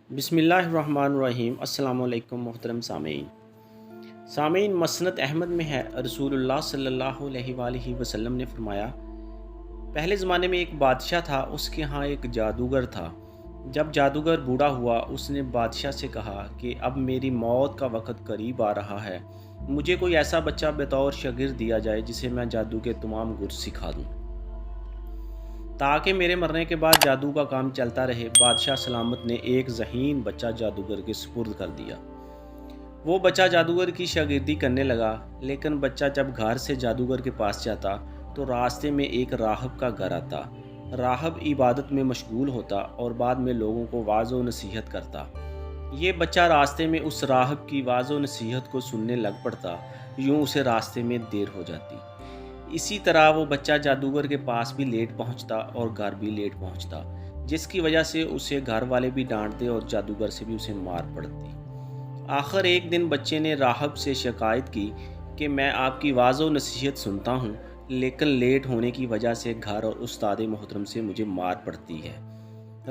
بسم اللہ الرحمن الرحیم۔ السلام علیکم محترم سامعین، مسند احمد میں ہے، رسول اللہ صلی اللہ علیہ وآلہ وسلم نے فرمایا، پہلے زمانے میں ایک بادشاہ تھا، اس کے ہاں ایک جادوگر تھا۔ جب جادوگر بوڑھا ہوا، اس نے بادشاہ سے کہا کہ اب میری موت کا وقت قریب آ رہا ہے، مجھے کوئی ایسا بچہ بطور شاگرد دیا جائے جسے میں جادو کے تمام گر سکھا دوں، تاکہ میرے مرنے کے بعد جادو کا کام چلتا رہے۔ بادشاہ سلامت نے ایک ذہین بچہ جادوگر کے سپرد کر دیا۔ وہ بچہ جادوگر کی شاگردی کرنے لگا، لیکن بچہ جب گھر سے جادوگر کے پاس جاتا تو راستے میں ایک راہب کا گھر آتا۔ راہب عبادت میں مشغول ہوتا اور بعد میں لوگوں کو واعظ و نصیحت کرتا۔ یہ بچہ راستے میں اس راہب کی واعظ و نصیحت کو سننے لگ پڑتا، یوں اسے راستے میں دیر ہو جاتی۔ اسی طرح وہ بچہ جادوگر کے پاس بھی لیٹ پہنچتا اور گھر بھی لیٹ پہنچتا، جس کی وجہ سے اسے گھر والے بھی ڈانٹتے اور جادوگر سے بھی اسے مار پڑتی۔ آخر ایک دن بچے نے راہب سے شکایت کی کہ میں آپ کی واعظ و نصیحت سنتا ہوں، لیکن لیٹ ہونے کی وجہ سے گھر اور استاد محترم سے مجھے مار پڑتی ہے۔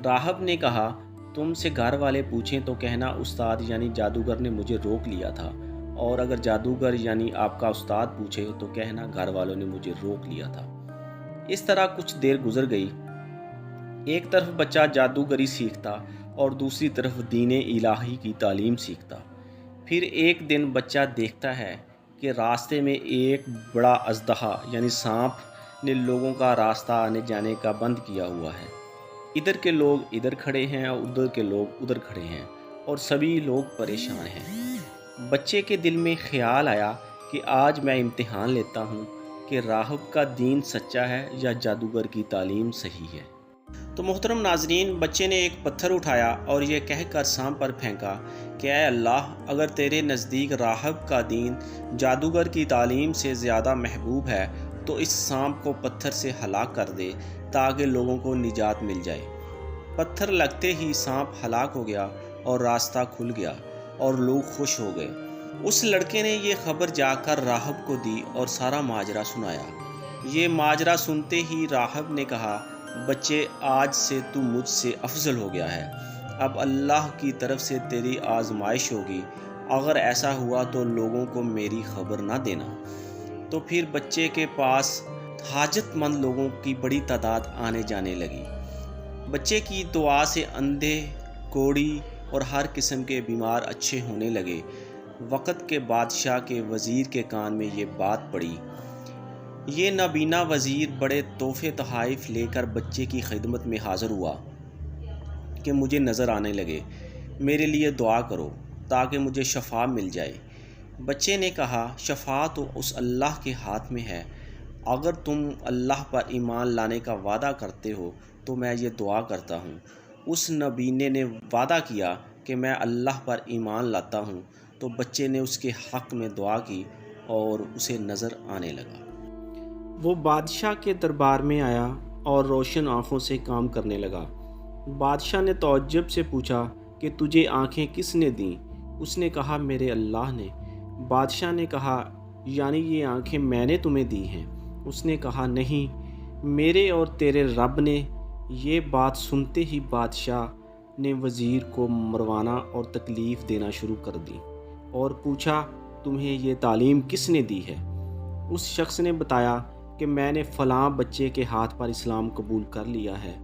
راہب نے کہا، تم سے گھر والے پوچھیں تو کہنا استاد یعنی جادوگر نے مجھے روک لیا تھا، اور اگر جادوگر یعنی آپ کا استاد پوچھے تو کہنا گھر والوں نے مجھے روک لیا تھا۔ اس طرح کچھ دیر گزر گئی۔ ایک طرف بچہ جادوگری سیکھتا اور دوسری طرف دین الہی کی تعلیم سیکھتا۔ پھر ایک دن بچہ دیکھتا ہے کہ راستے میں ایک بڑا اژدہا یعنی سانپ نے لوگوں کا راستہ آنے جانے کا بند کیا ہوا ہے۔ ادھر کے لوگ ادھر کھڑے ہیں اور ادھر کے لوگ ادھر کھڑے ہیں، اور سبھی لوگ پریشان ہیں۔ بچے کے دل میں خیال آیا کہ آج میں امتحان لیتا ہوں کہ راہب کا دین سچا ہے یا جادوگر کی تعلیم صحیح ہے۔ تو محترم ناظرین، بچے نے ایک پتھر اٹھایا اور یہ کہہ کر سانپ پر پھینکا کہ اے اللہ، اگر تیرے نزدیک راہب کا دین جادوگر کی تعلیم سے زیادہ محبوب ہے تو اس سانپ کو پتھر سے ہلاک کر دے تاکہ لوگوں کو نجات مل جائے۔ پتھر لگتے ہی سانپ ہلاک ہو گیا اور راستہ کھل گیا اور لوگ خوش ہو گئے۔ اس لڑکے نے یہ خبر جا کر راہب کو دی اور سارا ماجرا سنایا۔ یہ ماجرا سنتے ہی راہب نے کہا، بچے، آج سے تو مجھ سے افضل ہو گیا ہے، اب اللہ کی طرف سے تیری آزمائش ہوگی، اگر ایسا ہوا تو لوگوں کو میری خبر نہ دینا۔ تو پھر بچے کے پاس حاجت مند لوگوں کی بڑی تعداد آنے جانے لگی۔ بچے کی دعا سے اندھے، کوڑی اور ہر قسم کے بیمار اچھے ہونے لگے۔ وقت کے بادشاہ کے وزیر کے کان میں یہ بات پڑی۔ یہ نابینا وزیر بڑے تحفے تحائف لے کر بچے کی خدمت میں حاضر ہوا کہ مجھے نظر آنے لگے، میرے لیے دعا کرو تاکہ مجھے شفا مل جائے۔ بچے نے کہا، شفا تو اس اللہ کے ہاتھ میں ہے، اگر تم اللہ پر ایمان لانے کا وعدہ کرتے ہو تو میں یہ دعا کرتا ہوں۔ اس نابینے نے وعدہ کیا کہ میں اللہ پر ایمان لاتا ہوں، تو بچے نے اس کے حق میں دعا کی اور اسے نظر آنے لگا۔ وہ بادشاہ کے دربار میں آیا اور روشن آنکھوں سے کام کرنے لگا۔ بادشاہ نے تعجب سے پوچھا کہ تجھے آنکھیں کس نے دیں؟ اس نے کہا، میرے اللہ نے۔ بادشاہ نے کہا، یعنی یہ آنکھیں میں نے تمہیں دی ہیں؟ اس نے کہا، نہیں، میرے اور تیرے رب نے۔ یہ بات سنتے ہی بادشاہ نے وزیر کو مروانا اور تکلیف دینا شروع کر دی اور پوچھا، تمہیں یہ تعلیم کس نے دی ہے؟ اس شخص نے بتایا کہ میں نے فلاں بچے کے ہاتھ پر اسلام قبول کر لیا ہے۔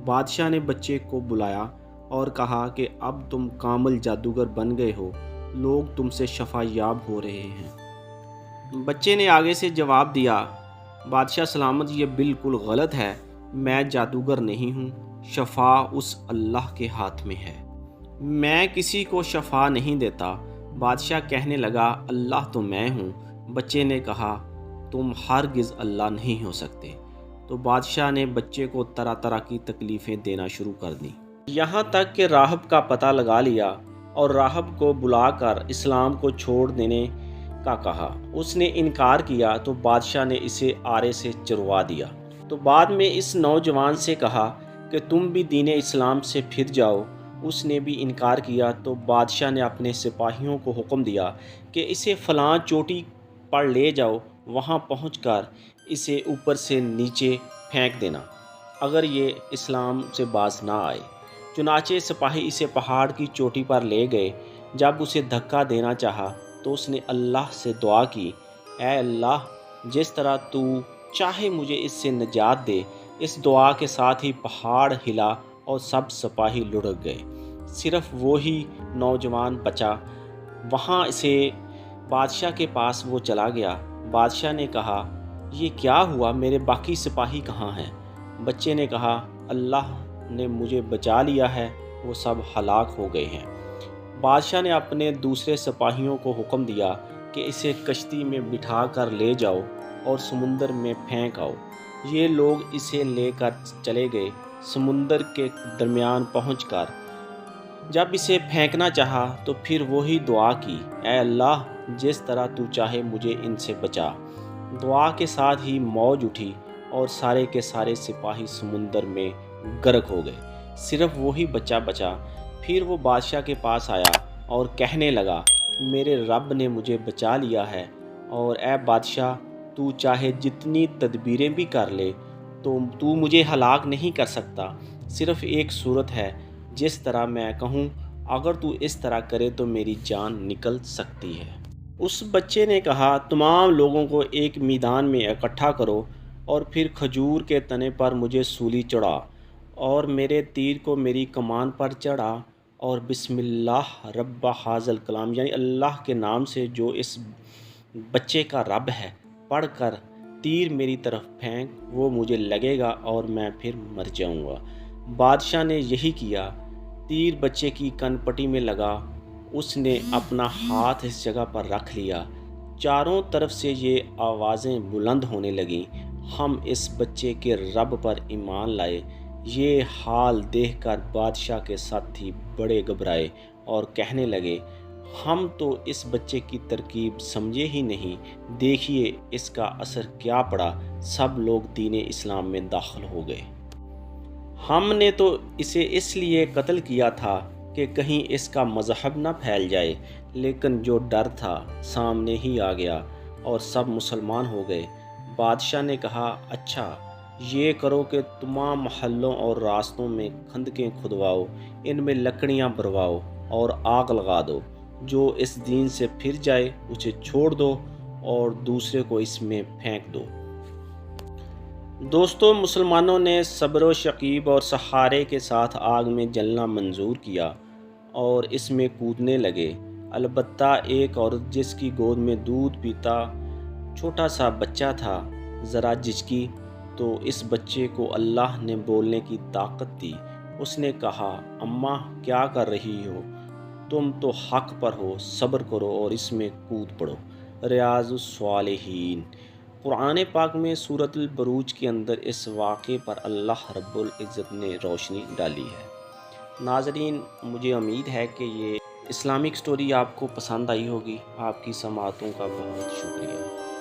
بادشاہ نے بچے کو بلایا اور کہا کہ اب تم کامل جادوگر بن گئے ہو، لوگ تم سے شفا یاب ہو رہے ہیں۔ بچے نے آگے سے جواب دیا، بادشاہ سلامت، یہ بالکل غلط ہے، میں جادوگر نہیں ہوں، شفا اس اللہ کے ہاتھ میں ہے، میں کسی کو شفا نہیں دیتا۔ بادشاہ کہنے لگا، اللہ تو میں ہوں۔ بچے نے کہا، تم ہرگز اللہ نہیں ہو سکتے۔ تو بادشاہ نے بچے کو طرح طرح کی تکلیفیں دینا شروع کر دیں، یہاں تک کہ راہب کا پتہ لگا لیا اور راہب کو بلا کر اسلام کو چھوڑ دینے کا کہا۔ اس نے انکار کیا تو بادشاہ نے اسے آرے سے چروا دیا۔ تو بعد میں اس نوجوان سے کہا کہ تم بھی دین اسلام سے پھر جاؤ۔ اس نے بھی انکار کیا تو بادشاہ نے اپنے سپاہیوں کو حکم دیا کہ اسے فلاں چوٹی پر لے جاؤ، وہاں پہنچ کر اسے اوپر سے نیچے پھینک دینا، اگر یہ اسلام سے باز نہ آئے۔ چنانچہ سپاہی اسے پہاڑ کی چوٹی پر لے گئے۔ جب اسے دھکا دینا چاہا تو اس نے اللہ سے دعا کی، اے اللہ، جس طرح تو چاہے مجھے اس سے نجات دے۔ اس دعا کے ساتھ ہی پہاڑ ہلا اور سب سپاہی لڑک گئے، صرف وہی نوجوان بچا وہاں سے بادشاہ کے پاس وہ چلا گیا۔ بادشاہ نے کہا، یہ کیا ہوا، میرے باقی سپاہی کہاں ہیں؟ بچے نے کہا، اللہ نے مجھے بچا لیا ہے، وہ سب ہلاک ہو گئے ہیں۔ بادشاہ نے اپنے دوسرے سپاہیوں کو حکم دیا کہ اسے کشتی میں بٹھا کر لے جاؤ اور سمندر میں پھینک آؤ۔ یہ لوگ اسے لے کر چلے گئے۔ سمندر کے درمیان پہنچ کر جب اسے پھینکنا چاہا تو پھر وہی دعا کی، اے اللہ، جس طرح تو چاہے مجھے ان سے بچا۔ دعا کے ساتھ ہی موج اٹھی اور سارے کے سارے سپاہی سمندر میں غرق ہو گئے، صرف وہی بچہ بچا۔ پھر وہ بادشاہ کے پاس آیا اور کہنے لگا، میرے رب نے مجھے بچا لیا ہے، اور اے بادشاہ، تو چاہے جتنی تدبیریں بھی کر لے تو مجھے ہلاک نہیں کر سکتا۔ صرف ایک صورت ہے، جس طرح میں کہوں، اگر تو اس طرح کرے تو میری جان نکل سکتی ہے۔ اس بچے نے کہا، تمام لوگوں کو ایک میدان میں اکٹھا کرو اور پھر کھجور کے تنے پر مجھے سولی چڑھا اور میرے تیر کو میری کمان پر چڑھا، اور بسم اللہ رب ھذا الکلام، یعنی اللہ کے نام سے جو اس بچے کا رب ہے، پڑھ کر تیر میری طرف پھینک، وہ مجھے لگے گا اور میں پھر مر جاؤں گا۔ بادشاہ نے یہی کیا۔ تیر بچے کی کن پٹی میں لگا، اس نے اپنا ہاتھ اس جگہ پر رکھ لیا۔ چاروں طرف سے یہ آوازیں بلند ہونے لگیں، ہم اس بچے کے رب پر ایمان لائے۔ یہ حال دیکھ کر بادشاہ کے ساتھی بڑے گھبرائے اور کہنے لگے، ہم تو اس بچے کی ترکیب سمجھے ہی نہیں، دیکھیے اس کا اثر کیا پڑا۔ سب لوگ دین اسلام میں داخل ہو گئے۔ ہم نے تو اسے اس لیے قتل کیا تھا کہ کہیں اس کا مذہب نہ پھیل جائے، لیکن جو ڈر تھا سامنے ہی آ گیا اور سب مسلمان ہو گئے۔ بادشاہ نے کہا، اچھا یہ کرو کہ تمام محلوں اور راستوں میں خندقیں کھدواؤ، ان میں لکڑیاں بھرواؤ اور آگ لگا دو۔ جو اس دین سے پھر جائے اسے چھوڑ دو اور دوسرے کو اس میں پھینک دو۔ دوستو، مسلمانوں نے صبر و شکیب اور سحارے کے ساتھ آگ میں جلنا منظور کیا اور اس میں کودنے لگے۔ البتہ ایک عورت جس کی گود میں دودھ پیتا چھوٹا سا بچہ تھا ذرا جھجکی، تو اس بچے کو اللہ نے بولنے کی طاقت دی۔ اس نے کہا، اماں کیا کر رہی ہو؟ تم تو حق پر ہو، صبر کرو اور اس میں کود پڑو۔ ریاض الصالحین۔ قرآن پاک میں سورۃ البروج کے اندر اس واقعے پر اللہ رب العزت نے روشنی ڈالی ہے۔ ناظرین، مجھے امید ہے کہ یہ اسلامک سٹوری آپ کو پسند آئی ہوگی۔ آپ کی سماعتوں کا بہت شکریہ۔